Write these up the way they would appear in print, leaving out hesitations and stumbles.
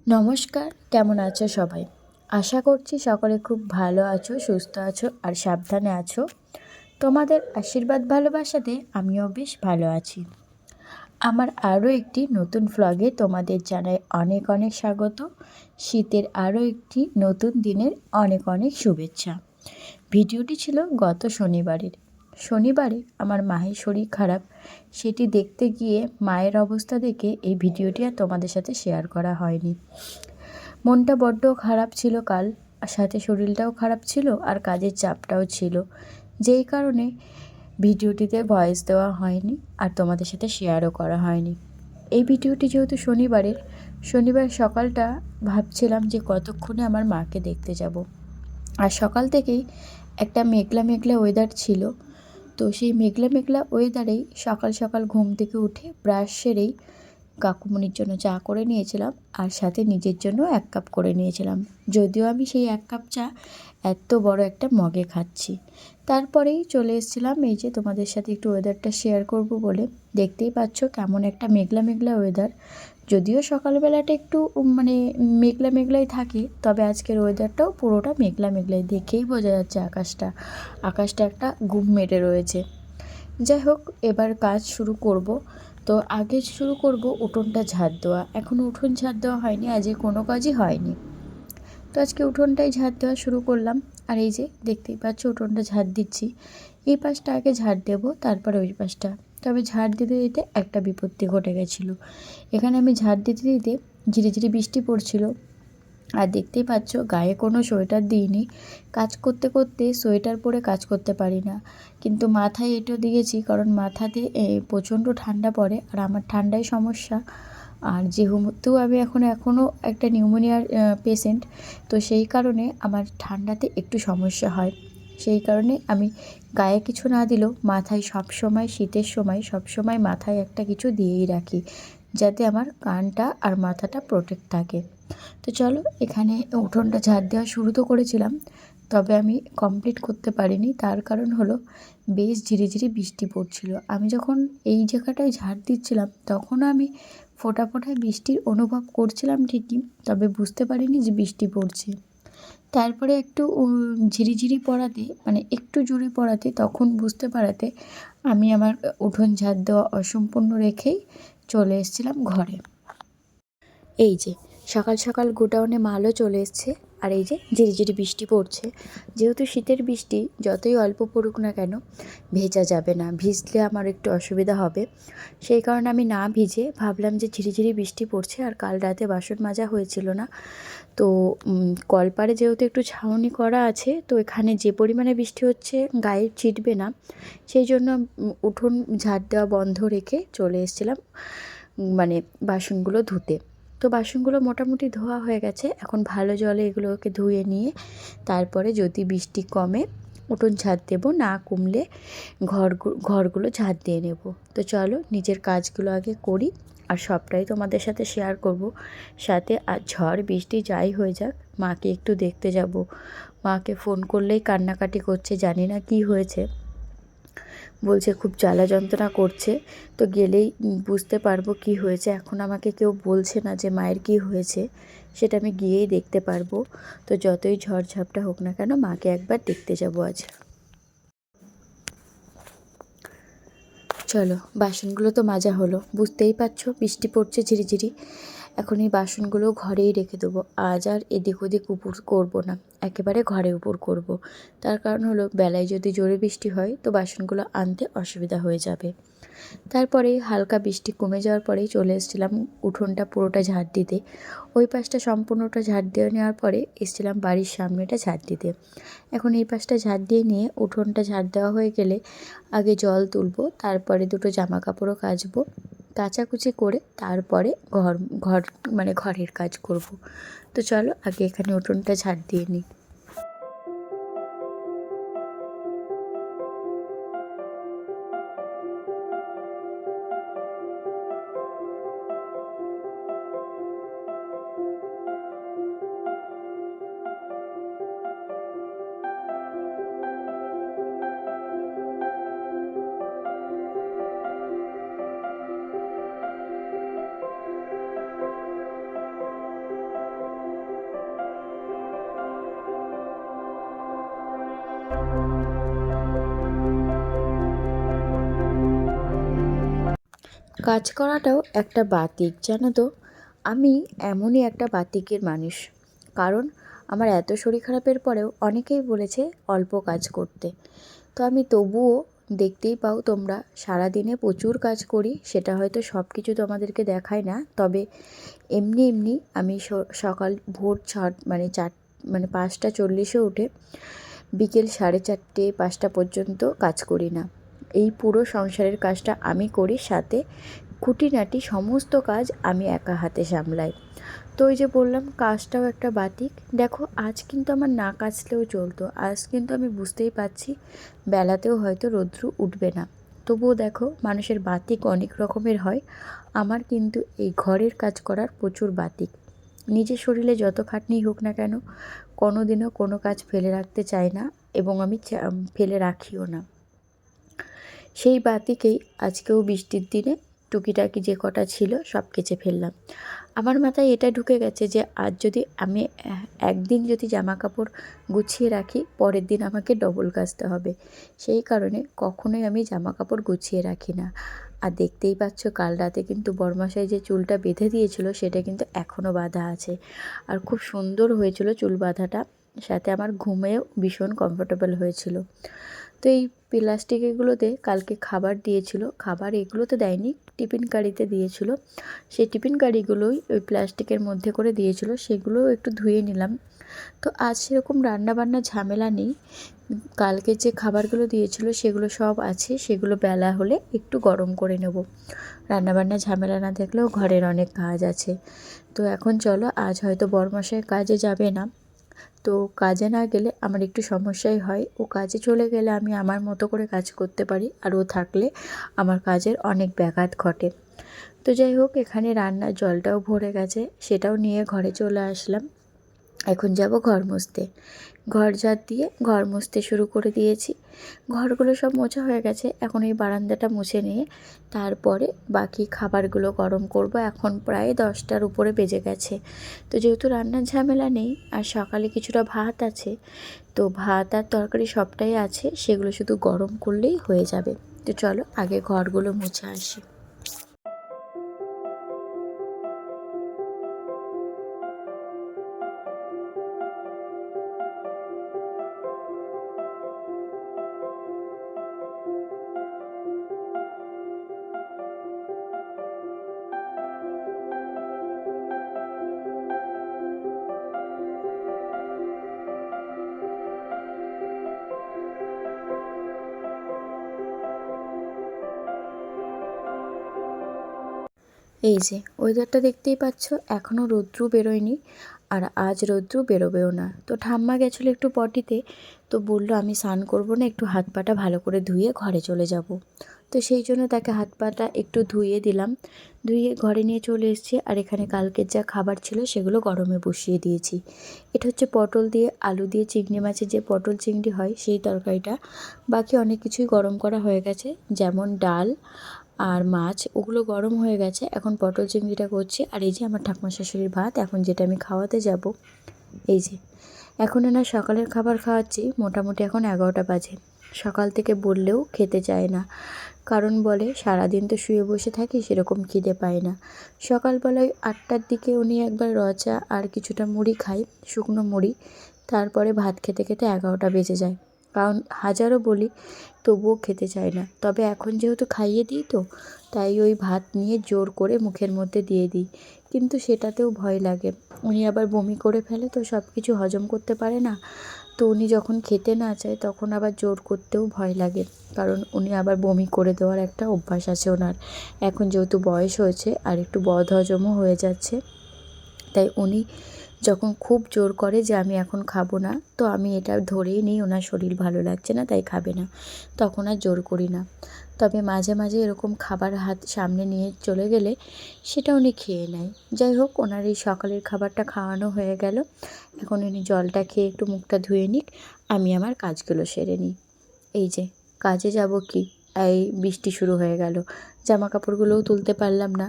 নমস্কার, কেমন আছো সবাই? আশা করছি সকলে খুব ভালো আছো, সুস্থ আছো আর সাবধানে আছো। তোমাদের আশীর্বাদ ভালোবাসাতে আমিও বেশ ভালো আছি। আমার আরও একটি নতুন ভ্লগে তোমাদের জানাই অনেক অনেক স্বাগত। শীতের আরও একটি নতুন দিনের অনেক অনেক শুভেচ্ছা। ভিডিওটি ছিল গত শনিবারে আমার মায়ের শরীর খারাপ, সেটি দেখতে গিয়ে মায়ের অবস্থা দেখে এই ভিডিওটি আর তোমাদের সাথে শেয়ার করা হয়নি। মনটা বড্ড খারাপ ছিল কাল, আর সাথে শরীরটাও খারাপ ছিল আর কাজের চাপটাও ছিল, যেই কারণে ভিডিওটিতে ভয়েস দেওয়া হয়নি আর তোমাদের সাথে শেয়ারও করা হয়নি। এই ভিডিওটি যেহেতু শনিবার সকালটা ভাবছিলাম যে কতক্ষণে আমার মাকে দেখতে যাব, আর সকাল থেকেই একটা মেঘলা মেঘলা ওয়েদার ছিল। তো সেই মেঘলা মেঘলা ওয়েদারেই সকাল সকাল ঘুম থেকে উঠে ব্রাশ সেরেই কাকুমণির জন্য চা করে নিয়েছিলাম, আর সাথে নিজের জন্য 1 কাপ করে নিয়েছিলাম। যদিও আমি সেই 1 কাপ চা এত বড় একটা মগে খাচ্ছি। তারপরেই চলে এসেছিলাম এই যে তোমাদের সাথে একটু ওয়েদারটা শেয়ার করব বলে। দেখতেই পাচ্ছ কেমন একটা মেঘলা মেঘলা ওয়েদার। যদিও সকালবেলাটা একটু মেঘলা মেঘলাই থাকে, তবে আজকের ওয়েদারটাও পুরোটা মেঘলা মেঘলাই, দেখেই বোঝা যাচ্ছে আকাশটা একটা গুম মেরে রয়েছে। যাই হোক, এবার কাজ শুরু করব। তো আগে শুরু করব উঠোনটা ঝাড় দেওয়া। এখনও উঠোন ঝাড় দেওয়া হয়নি, আজকে কোনো কাজই হয়নি। তো আজকে উঠোনটাই ঝাড় দেওয়া শুরু করলাম। আর এই যে দেখতেই পাচ্ছ উঠোনটা ঝাড় দিচ্ছি। এই পাশটা আগে ঝাড় দেবো, তারপরে ওই পাশটা। তবে ঝাড় দিতে দিতে একটা বিপত্তি ঘটে গেছিলো। এখানে আমি ঝাড় দিতে দিতে ঝিরিঝিরি বৃষ্টি পড়ছিল, আর দেখতেই পাচ্ছ গায়ে কোনো সোয়েটার দিইনি। কাজ করতে করতে সোয়েটার পরে কাজ করতে পারি না, কিন্তু মাথায় এঁটো দিয়েছি, কারণ মাথাতে প্রচণ্ড ঠান্ডা পড়ে আর আমার ঠান্ডায় সমস্যা। আর যেহেতু আমি এখনও একটা নিউমোনিয়ার পেশেন্ট, তো সেই কারণে আমার ঠান্ডাতে একটু সমস্যা হয়। সেই কারণে আমি গায়ে কিছু না দিলেও মাথায় সবসময়, শীতের সময় সবসময় মাথায় একটা কিছু দিয়েই রাখি, যাতে আমার কানটা আর মাথাটা প্রোটেক্ট থাকে। তো চলো, এখানে উঠোনটা ঝাড় দেওয়া শুরু তো করেছিলাম, তবে আমি কমপ্লিট করতে পারিনি। তার কারণ হলো বেশ ঝিরিঝিরি বৃষ্টি পড়ছিল। আমি যখন এই জায়গাটায় ঝাড় দিচ্ছিলাম তখনও আমি ফোঁটা ফোঁটায় বৃষ্টির অনুভব করছিলাম ঠিকই, তবে বুঝতে পারিনি যে বৃষ্টি পড়ছে। তারপরে একটু ঝিরিঝিরি পড়াতে, একটু জোরে পড়াতে, তখন বুঝতে পারাতে আমি আমার উঠোন ঝাড় দেওয়া অসম্পূর্ণ রেখেই চলে এসেছিলাম ঘরে। এই যে সকাল সকাল গোডাউনে মালও চলে এসছে, আর এই যে ঝিরিঝিরি বৃষ্টি পড়ছে। যেহেতু শীতের বৃষ্টি, যতই অল্প পড়ুক না কেন ভেজা যাবে না, ভিজলে আমার একটু অসুবিধা হবে। সেই কারণে আমি না ভিজে ভাবলাম যে ঝিরিঝিরি বৃষ্টি পড়ছে, আর কাল রাতে বাসন মাজা হয়েছিল না, তো কলপাড়ে যেহেতু একটু ছাউনি করা আছে, তো এখানে যে পরিমাণে বৃষ্টি হচ্ছে গায়ে চিটবে না, সেই জন্য উঠোন ঝাড় দেওয়া বন্ধ রেখে চলে এসেছিলাম বাসনগুলো ধুতে। তো বাসনগুলো মোটামুটি ধোয়া হয়ে গেছে। এখন ভালো জলে এগুলোকে ধুয়ে নিয়ে তারপরে যদি বৃষ্টি কমে উঠোন ঝাড় দেবো, না কমলে ঘরগুলো ঝাড় দিয়ে নেব। তো চলো নিজের কাজগুলো আগে করি, আর সবটাই তোমাদের সাথে শেয়ার করব। সাথে আর ঝড় বৃষ্টি যাই হয়ে যাক, মাকে একটু দেখতে যাব। মাকে ফোন করলেই কান্নাকাটি করছে, জানি না কি হয়েছে। বলছে খুব জ্বালা যন্ত্রণা করছে, তো গেলেই বুঝতে পারবো কি হয়েছে। এখন আমাকে কেউ বলছে না যে মায়ের কি হয়েছে, সেটা আমি গিয়েই দেখতে পারবো। তো যতই ঝড়ঝাপটা হোক না কেন, মাকে একবার দেখতে যাব আজ। চলো, বাসনগুলো তো মাজা হলো, বুঝতেই পারছো বৃষ্টি পড়ছে ঝিরিঝিরি। এখন এই বাসনগুলো ঘরেই রেখে দেবো, আজ আর এদিক ওদিক উপর করবো না, একেবারে ঘরে উপর করব। তার কারণ হলো বেলায় যদি জোরে বৃষ্টি হয় তো বাসনগুলো আনতে অসুবিধা হয়ে যাবে। তারপরে হালকা বৃষ্টি কমে যাওয়ার পরেই চলে এসেছিলাম উঠোনটা পুরোটা ঝাড় দিতে। ওই পাশটা সম্পূর্ণটা ঝাড় দিয়ে নেওয়ার পরে এসেছিলাম বাড়ির সামনেটা ঝাড় দিতে। এখন এই পাশটা ঝাড় দিয়ে নিয়ে উঠোনটা ঝাড় দেওয়া হয়ে গেলে আগে জল তুলবো, তারপরে দুটো জামা কাপড়ও কাচবো। কাচাকুচি করে তারপরে ঘর ঘর ঘরের কাজ করব। তো চলো আগে এখানে উঠোনটা ঝাড় দিয়ে নিই। কাজ করাটাও একটা বাতিক, জানো তো। আমি এমনই একটা বাতিকের মানুষ, কারণ আমার এত শরীর খারাপের পরেও অনেকেই বলেছে অল্প কাজ করতে। তো আমি তবুও, দেখতেই পাও তোমরা, সারাদিনে প্রচুর কাজ করি। সেটা হয়তো সব কিছু তোমাদেরকে দেখায় না, তবে এমনি এমনি আমি সকাল ভোর মানে 5টা 40-এ উঠে বিকেল 4:30 5টা পর্যন্ত কাজ করি না। এই পুরো সংসারের কাজটা আমি করি, সাথে খুঁটিনাটি সমস্ত কাজ আমি একা হাতে সামলাই। তো ওই যে বললাম, কাজটাও একটা বাতিক। দেখো, আজ কিন্তু আমার না কাচলেও চলতো, আজ কিন্তু আমি বুঝতেই পারছি বেলাতেও হয়তো রৌদ্র উঠবে না। তবুও দেখো, মানুষের বাতিক অনেক রকমের হয়। আমার কিন্তু এই ঘরের কাজ করার প্রচুর বাতিক। নিজের শরীরে যত খাটনি হোক না কেন, কোনো দিনও কোনো কাজ ফেলে রাখতে চাই না, এবং আমি ফেলে রাখিও না। সেই বাতিকেই আজকেও বৃষ্টির দিনে টুকিটাকি যে কটা ছিল সব কেচে ফেললাম। আমার মাথায় এটা ঢুকে গেছে যে আজ যদি আমি একদিন যদি জামা কাপড় গুছিয়ে রাখি, পরের দিন আমাকে ডবল কাচতে হবে। সেই কারণে কখনোই আমি জামা কাপড় গুছিয়ে রাখি না। আর দেখতেই পাচ্ছ, কাল রাতে কিন্তু বরমশাই যে চুলটা বেঁধে দিয়েছিল সেটা কিন্তু এখনও বাঁধা আছে, আর খুব সুন্দর হয়েছিল চুল বাঁধাটা। সাথে আমার ঘুমেও ভীষণ কমফোর্টেবল হয়েছিল। তো এই প্লাস্টিক এগুলোতে কালকে খাবার দিয়েছিল, খাবার এগুলোতে দেয়নি, টিফিন কারিতে দিয়েছিল। সেই টিফিন কারিগুলোই ওই প্লাস্টিকের মধ্যে করে দিয়েছিল, সেগুলোও একটু ধুয়ে নিলাম। তো আজ সেরকম রান্নাবান্না ঝামেলা নেই। কালকে যে খাবারগুলো দিয়েছিল সেগুলো সব আছে, সেগুলো বেলা হলে একটু গরম করে নেব। রান্নাবান্না ঝামেলা না থাকলেও ঘরের অনেক কাজ আছে। তো এখন চলো, আজ হয়তো বরমশাই কাজে যাবে না। তো কাজে না গেলে আমার একটু সমস্যাই হয়। ও কাজে চলে গেলে আমি আমার মতো করে কাজ করতে পারি, আর ও থাকলে আমার কাজের অনেক ব্যাঘাত ঘটে। তো যাই হোক, এখানে রান্নার জলটাও ভরে গেছে, সেটাও নিয়ে ঘরে চলে আসলাম। এখন যাব ঘর মুছতে। ঘর ঝাড় দিয়ে ঘর মুছতে শুরু করে দিয়েছি। ঘরগুলো সব মোছা হয়ে গেছে, এখন এই বারান্দাটা মুছে নিয়ে তারপরে বাকি খাবারগুলো গরম করব। এখন প্রায় 10টার উপরে বেজে গেছে। তো যেহেতু রান্নার ঝামেলা নেই, আর সকালে কিছুটা ভাত আছে, তো ভাত আর তরকারি সবটাই আছে, সেগুলো শুধু গরম করলেই হয়ে যাবে। তো চলো আগে ঘরগুলো মুছে আসি। এই যে ওয়েদারটা দেখতেই পাচ্ছ, এখনও রৌদ্র বেরোয়নি, আর আজ রৌদ্র বেরোবেও না। তো ঠাম্মা গেছিলো একটু পটিতে, তো বললো আমি স্নান করবো না, একটু হাত পাটা ভালো করে ধুয়ে ঘরে চলে যাব। তো সেই জন্য তাকে হাত পাটা একটু ধুয়ে দিলাম, ধুয়ে ঘরে নিয়ে চলে এসেছি। আর এখানে কালকের যা খাবার ছিল সেগুলো গরমে বসিয়ে দিয়েছি। এটা হচ্ছে পটল দিয়ে আলু দিয়ে চিংড়ি মাছের যে পটল চিংড়ি হয় সেই তরকারিটা। বাকি অনেক কিছুই গরম করা হয়ে গেছে, যেমন ডাল আর মাছ, ওগুলো গরম হয়ে গেছে। এখন পটল চিংড়িটা করছি। আর এই যে আমার ঠাকুমা শাশুড়ির ভাত, এখন যেটা আমি খাওয়াতে যাব। এই যে এখন না সকালের খাবার খাওয়াচ্ছি, মোটামুটি এখন 11টা বাজে। সকাল থেকে বললেও খেতে চায় না, কারণ বলে সারাদিন তো শুয়ে বসে থাকি, সেরকম খিদে পায় না। সকালবেলায় 8টার দিকে উনি একবার রচা আর কিছুটা মুড়ি খায়, শুকনো মুড়ি। তারপরে ভাত খেতে খেতে 11টা বেজে যায়, কারণ হাজারও বলি তবুও খেতে চায় না। তবে এখন যেহেতু খাইয়ে দিই, তো তাই ওই ভাত নিয়ে জোর করে মুখের মধ্যে দিয়ে দিই, কিন্তু সেটাতেও ভয় লাগে। উনি আবার বমি করে ফেলে, তো সব কিছু হজম করতে পারে না। তো উনি যখন খেতে না চায় তখন আবার জোর করতেও ভয় লাগে, কারণ উনি আবার বমি করে দেওয়ার একটা অভ্যাস আছে ওনার। এখন যেহেতু বয়স হয়েছে আর একটু বদহজমও হয়ে যাচ্ছে, তাই উনি যখন খুব জোর করে যে আমি এখন খাবো না, তো আমি এটা ধরেই নিই ওনার শরীর ভালো লাগছে না তাই খাবে না, তখন আর জোর করি না। তবে মাঝে মাঝে এরকম খাবার হাত সামনে নিয়ে চলে গেলে সেটা উনি খেয়ে নেয়। যাই হোক, ওনার এই সকালের খাবারটা খাওয়ানো হয়ে গেল। এখন উনি জলটা খেয়ে একটু মুখটা ধুয়ে নিক, আমি আমার কাজগুলো সেরে নিই। এই যে কাজে যাব কি, এই বৃষ্টি শুরু হয়ে গেল, জামা কাপড়গুলোও তুলতে পারলাম না।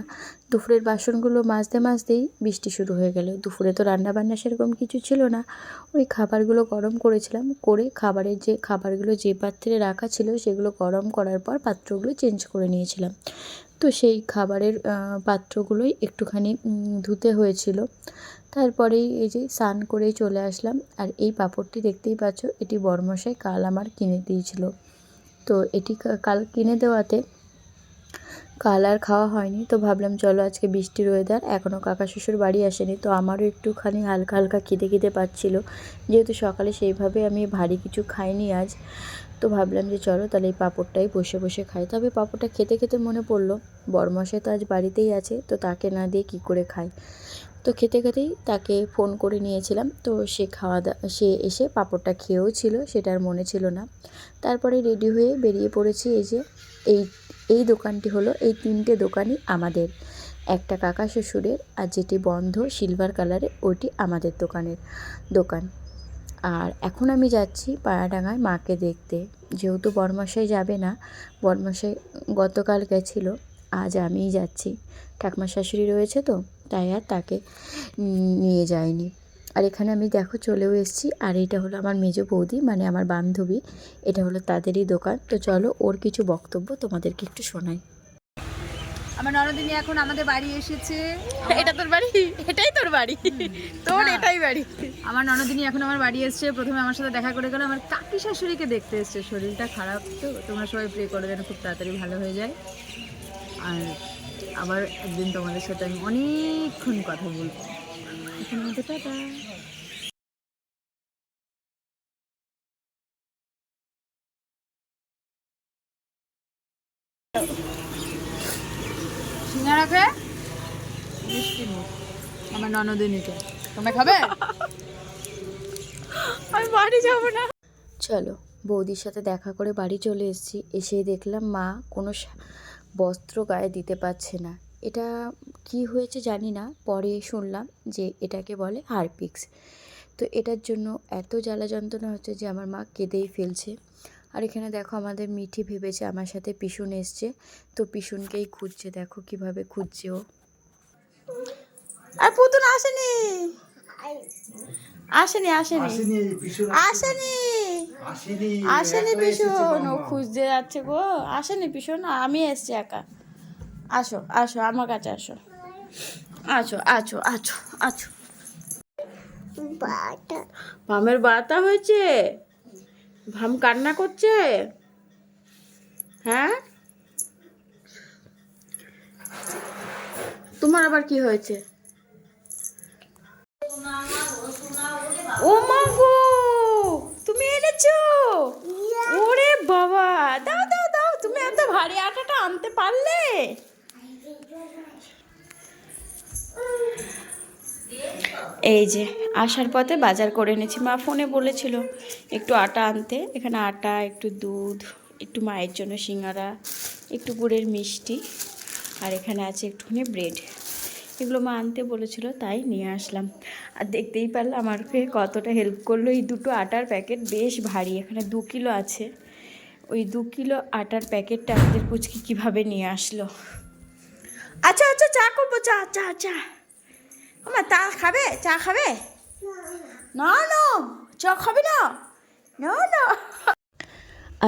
দুপুরের বাসনগুলো মাজতে মাজতেই বৃষ্টি শুরু হয়ে গেল। দুপুরে তো রান্নাবান্না সেরকম কিছু ছিল না, ওই খাবারগুলো গরম করেছিলাম, করে খাবারগুলো যে পাত্রে রাখা ছিল সেগুলো গরম করার পর পাত্রগুলো চেঞ্জ করে নিয়েছিলাম। তো সেই খাবারের পাত্রগুলোই একটুখানি ধুতে হয়েছিল। তারপরেই এই যে স্নান করেই চলে আসলাম। আর এই পাঁপড়টি দেখতেই পাচ্ছ, এটি বড়মশাই কাল আমার কিনে দিয়েছিল। তো এটি কাল কিনে দেওয়াতে কাল আর খাওয়া হয়নি। তো ভাবলাম চলো আজকে বৃষ্টির ওয়েদার, এখনও কাকা শ্বশুর বাড়ি আসেনি, তো আমারও একটুখানি হালকা হালকা খিদে পাচ্ছিলো, যেহেতু সকালে সেইভাবে আমি ভারী কিছু খাইনি আজ। তো ভাবলাম যে চলো তাহলে এই পাঁপড়টাই বসে বসে খাই। তবে পাঁপড়টা খেতে খেতে মনে পড়লো বড়মশাই তো আজ বাড়িতেই আছে, তো তাকে না দিয়ে কী করে খাই। তো খেতে খেতেই তাকে ফোন করে নিয়েছিলাম। তো সে এসে পাঁপড়টা খেয়েও ছিল, সেটা আর মনে ছিল না। তারপরে রেডি হয়ে বেরিয়ে পড়েছি। এই যে এই এই দোকানটি হলো, এই 3টে দোকানই আমাদের, একটা কাকা শ্বশুরের, আর যেটি বন্ধ সিলভার কালারের ওইটি আমাদের দোকান। আর এখন আমি যাচ্ছি পাড়াডাঙ্গায় মাকে দেখতে, যেহেতু বড়মশাই যাবে না, বড়মশাই গতকাল গেছিলো, আজ আমিই যাচ্ছি। ঠাকুমার শাশুড়ি রয়েছে তো, তাই আর তাকে নিয়ে যায়নি। আর এখানে আমি দেখো চলেও এসেছি। আর এটা হলো আমার মেজ বৌদি, মানে আমার বান্ধবী, এটা হলো তাদেরই দোকান। তো চলো ওর কিছু বক্তব্য তোমাদেরকে একটু শোনাই। আমার ননদিনী এখন আমাদের বাড়ি এসেছে। এটা তোর বাড়ি? এটাই তোর বাড়ি? তোর এটাই বাড়ি? আমার ননদিনী এখন আমার বাড়ি এসেছে। প্রথমে আমার সাথে দেখা করে গেল, আমার কাকি শাশুড়িকে দেখতে এসেছে। শরীরটা খারাপ, তো তোমরা সবাই প্রে করে যেন খুব তাড়াতাড়ি ভালো হয়ে যায়। আর আবার একদিন তোমাদের সাথে আমি অনেকক্ষণ কথা বলবো। এখন মধ্যে টাটা। সিঙ্গারাকে মিষ্টি মুখ আমার ননদিনীকে, তোমরা খাবে? আমি বাড়ি যাবো না। চলো বৌদির সাথে দেখা করে বাড়ি চলে এসেছি। এসে দেখলাম মা কোনো বস্ত্র গায়ে দিতে পারছে না। এটা কি হয়েছে জানি না, পরে শুনলাম যে এটাকে বলে হারপিক্স। তো এটার জন্য এত জ্বালা যন্ত্রণা হচ্ছে যে আমার মা কেঁদেই ফেলছে। আর এখানে দেখো আমাদের মিঠি ভেবেছে আমার সাথে পিসুন এসছে, তো পিসুনকেই খুঁজছে, দেখো কিভাবে খুঁজছে ও। আর পুতুন আসেনি, আসেনি আসেনি আসেনি আসেনি পিছন, ও খুঁজতে যাচ্ছে গো। আসেনি পিছন, আমি এসছি একা। আসো আসো আমার কাছে আসো, আছো আছো আছো আছো। ভামের বাতা হয়েছে, ভাম কান্না করছে। হ্যাঁ, তোমার আবার কি হয়েছে? ও মা গো, তুমি এনেছো? ওরে বাবা, দাও দাও দাও, তুমি এত ভারী আটাটা আনতে পারলে? এই যে আসার পথে বাজার করে এনেছি। মা ফোনে বলেছিল একটু আটা আনতে। এখানে আটা, একটু দুধ, একটু মায়ের জন্য সিঙ্গারা, একটু গুড়ের মিষ্টি, আর এখানে আছে একটুখানি ব্রেড। এগুলো মা আনতে বলেছিল, তাই নিয়ে আসলাম। আর দেখতেই পারলাম আমাকে কতটা হেল্প করলো। এই দুটো আটার প্যাকেট বেশ ভারী, এখানে 2 কিলো আছে। ওই 2 কিলো আটার প্যাকেটটা আমাদের পুচকি কীভাবে নিয়ে আসলো। আচ্ছা আচ্ছা, চা করবো, চা চা চা। আমার চা খাবে? চা খাবে? না না, চা খাবে না? না না।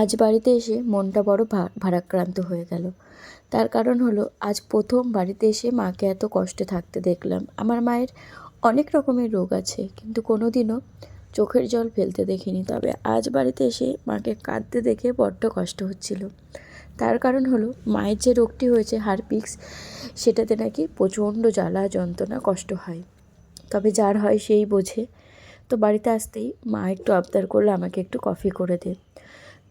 আজ বাড়িতে এসে মনটা বড় ভারাক্রান্ত হয়ে গেল। তার কারণ হলো আজ প্রথম বাড়িতে এসে মাকে এত কষ্টে থাকতে দেখলাম। আমার মায়ের অনেক রকমের রোগ আছে, কিন্তু কোনো দিনও চোখের জল ফেলতে দেখিনি। তবে আজ বাড়িতে এসে মাকে কাঁদতে দেখে বড্ড কষ্ট হচ্ছিল। তার কারণ হলো মায়ের যে রোগটি হয়েছে হারপিক্স, সেটাতে নাকি প্রচণ্ড জ্বালা যন্ত্রণা কষ্ট হয়। তবে যার হয় সেই বোঝে। তো বাড়িতে আসতেই মা একটু আবদার করলো আমাকে একটু কফি করে দে।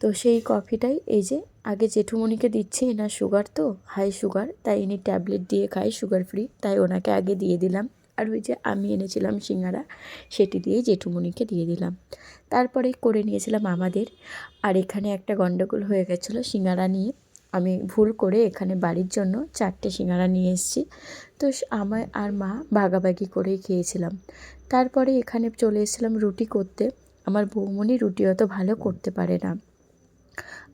তো সেই কফিটাই এই যে আগে জেঠুমনিকে দিচ্ছি, এনার সুগার তো হাই সুগার, তাই ইনি ট্যাবলেট দিয়ে খাই সুগার ফ্রি, তাই ওনাকে আগে দিয়ে দিলাম। আর ওই যে আমি এনেছিলাম সিঙ্গারা, সেটি দিয়ে জেঠুমনিকে দিয়ে দিলাম। তারপরে করে নিয়েছিলাম আমাদের। আর এখানে একটা গন্ডগোল হয়ে গেছিলো সিঙ্গারা নিয়ে। আমি ভুল করে এখানে বাড়ির জন্য 4টে সিঙ্গারা নিয়ে এসেছি। তো আমার আর মা ভাগাভাগি করেই খেয়েছিলাম। তারপরে এখানে চলে এসেছিলাম রুটি করতে। আমার বৌমনি রুটি অত ভালো করতে পারে না,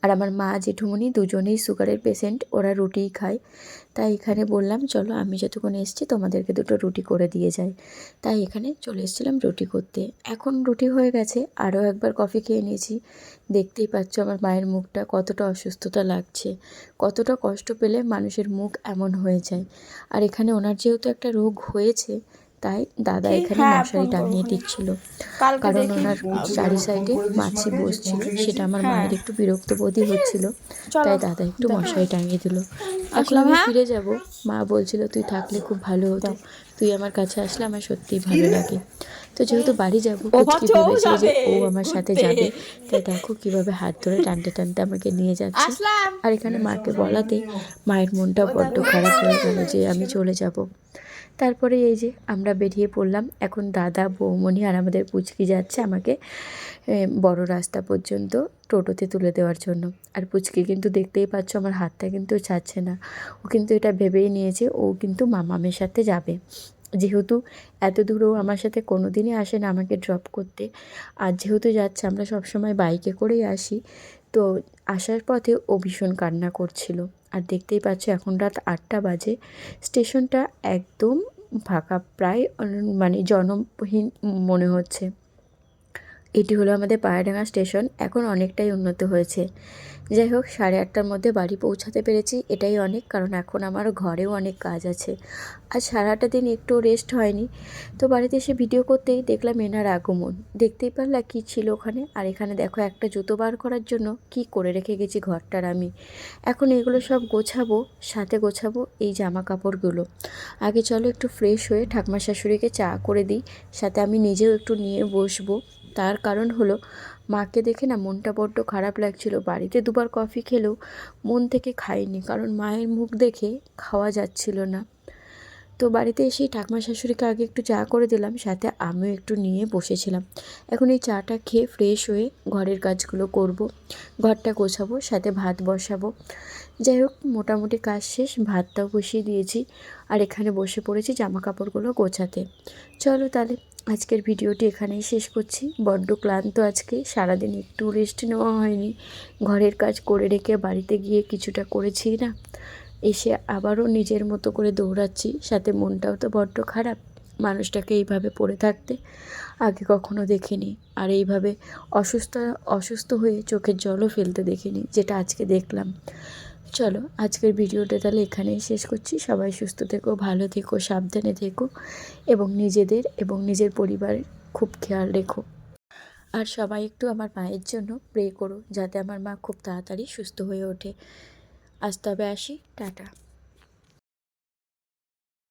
আর আমার মা জেঠুমনি দুজনেই সুগারের পেশেন্ট, ওরা রুটিই খায়। তাই এখানে বললাম চলো আমি যতক্ষণ এসেছি তোমাদেরকে দুটো রুটি করে দিয়ে যাই। তাই এখানে চলে এসেছিলাম রুটি করতে। এখন রুটি হয়ে গেছে, আরও একবার কফি খেয়ে নিয়েছি। দেখতেই পাচ্ছ আমার মায়ের মুখটা কতটা অসুস্থতা লাগছে, কতটা কষ্ট পেলে মানুষের মুখ এমন হয়ে যায়। আর এখানে ওনার যেহেতু একটা রোগ হয়েছে, তাই দাদা এখানে হ্যাঁ, মশারি ফোন টাঙিয়ে করবো। দিচ্ছিল। কালকে কারণ দেখি ওনার চারি সাইডে মাছি বসছিল, সেটা আমার হ্যাঁ। মায়ের একটু বিরক্ত বোধই হচ্ছিল। চলো তাই দাদা একটু মশারি টাঙিয়ে দিল। এখন আসলাম, আমি হ্যাঁ? ফিরে যাব। মা বলছিল তুই থাকলে খুব ভালো হতো, তুই আমার কাছে আসলে আমার সত্যিই ভালো লাগে। তো যেহেতু বাড়ি যাব, পুচকি ভেবেছে যে ও আমার সাথে যাবে, তাই দেখো কিভাবে হাত ধরে টানতে টানতে আমাকে নিয়ে যাচ্ছে। আসলাম। আর এখানে মাকে বলাতে মায়ের মনটা বড্ড খারাপ হয়ে গেল যে আমি চলে যাব। তারপরে এই যে আমরা বেরিয়ে পড়লাম। এখন দাদা, বৌমনি আর আমাদের পুচকি যাচ্ছে আমাকে বড় রাস্তা পর্যন্ত টোটোতে তুলে দেওয়ার জন্য। আর পুচকি কিন্তু দেখতেই পাচ্ছ আমার হাতটা কিন্তু ছাড়ছে না। ও কিন্তু এটা ভেবেই নিয়েছে ও কিন্তু মামামের সাথে যাবে। যেহেতু এত দূর ও আমার সাথে কোনো দিনই আসে না আমাকে ড্রপ করতে, আর যেহেতু যাচ্ছে আমরা সবসময় বাইকে করেই আসি, তো আসার পথে ও ভীষণ কান্না করছিল। আর দেখতেই পাচ্ছ এখন রাত 8টা বাজে, স্টেশনটা একদম ফাঁকা, প্রায় মানে জনহীন মনে হচ্ছে। এটি হলো আমাদের পায়রাডাঙ্গা স্টেশন। এখন অনেকটাই উন্নত হয়েছে। যাই হোক, 8:30টার মধ্যে বাড়ি পৌঁছাতে পেরেছি, এটাই অনেক, কারণ এখন আমার ঘরেও অনেক কাজ আছে। আজ সারাটা দিন একটু রেস্ট হয়নি। তো বাড়িতে এসে ভিডিও করতেই দেখলাম এনার আগমন। দেখতেই পারলা কী ছিল ওখানে। আর এখানে দেখো একটা জুতো বার করার জন্য কি করে রেখে গেছি ঘরটার আমি। এখন এগুলো সব গোছাবো, সাথে গোছাবো এই জামা কাপড়গুলো। আগে চলো একটু ফ্রেশ হয়ে ঠাকুমা শাশুড়িকে চা করে দিই, সাথে আমি নিজেও একটু নিয়ে বসবো। তার কারণ হলো মাকে দেখে না মনটা বড্ড খারাপ লাগছিল। বাড়িতে দুবার কফি খেলেও মন থেকে খাইনি, কারণ মায়ের মুখ দেখে খাওয়া যাচ্ছিল না। তো বাড়িতে এসেই ঠাকুমা শাশুড়িকে আগে একটু চা করে দিলাম, সাথে আমিও একটু নিয়ে বসেছিলাম। এখন এই চাটা খেয়ে ফ্রেশ হয়ে ঘরের কাজগুলো করব, ঘরটা গোছাবো, সাথে ভাত বসাবো। যাই হোক, মোটামুটি কাজ শেষ, ভাতটাও বসিয়ে দিয়েছি। আর এখানে বসে পড়েছি জামা কাপড়গুলো গোছাতে। চলো তাহলে আজকের ভিডিওটি এখানেই শেষ করছি। বড্ড ক্লান্ত আজকে, সারাদিন একটু রেস্ট নেওয়া হয়নি। ঘরের কাজ করে রেখে বাড়িতে গিয়ে কিছুটা করেছি না, এসে আবারও নিজের মতো করে দৌড়াচ্ছি। সাথে মনটাও তো বড্ড খারাপ, মানুষটাকে এইভাবে পড়ে থাকতে আগে কখনো দেখিনি। আর এইভাবে অসুস্থ হয়ে চোখের জলও ফেলতে দেখিনি, যেটা আজকে দেখলাম। চলো আজকের ভিডিওটা তাহলে এখানেই শেষ করছি। সবাই সুস্থ থেকো, ভালো থেকো, সাবধানে থেকো, এবং নিজেদের এবং নিজের পরিবারের খুব খেয়াল রেখো। আর সবাই একটু আমার মায়ের জন্য প্রে করো, যাতে আমার মা খুব তাড়াতাড়ি সুস্থ হয়ে ওঠে। আজ তবে আসি, টাটা।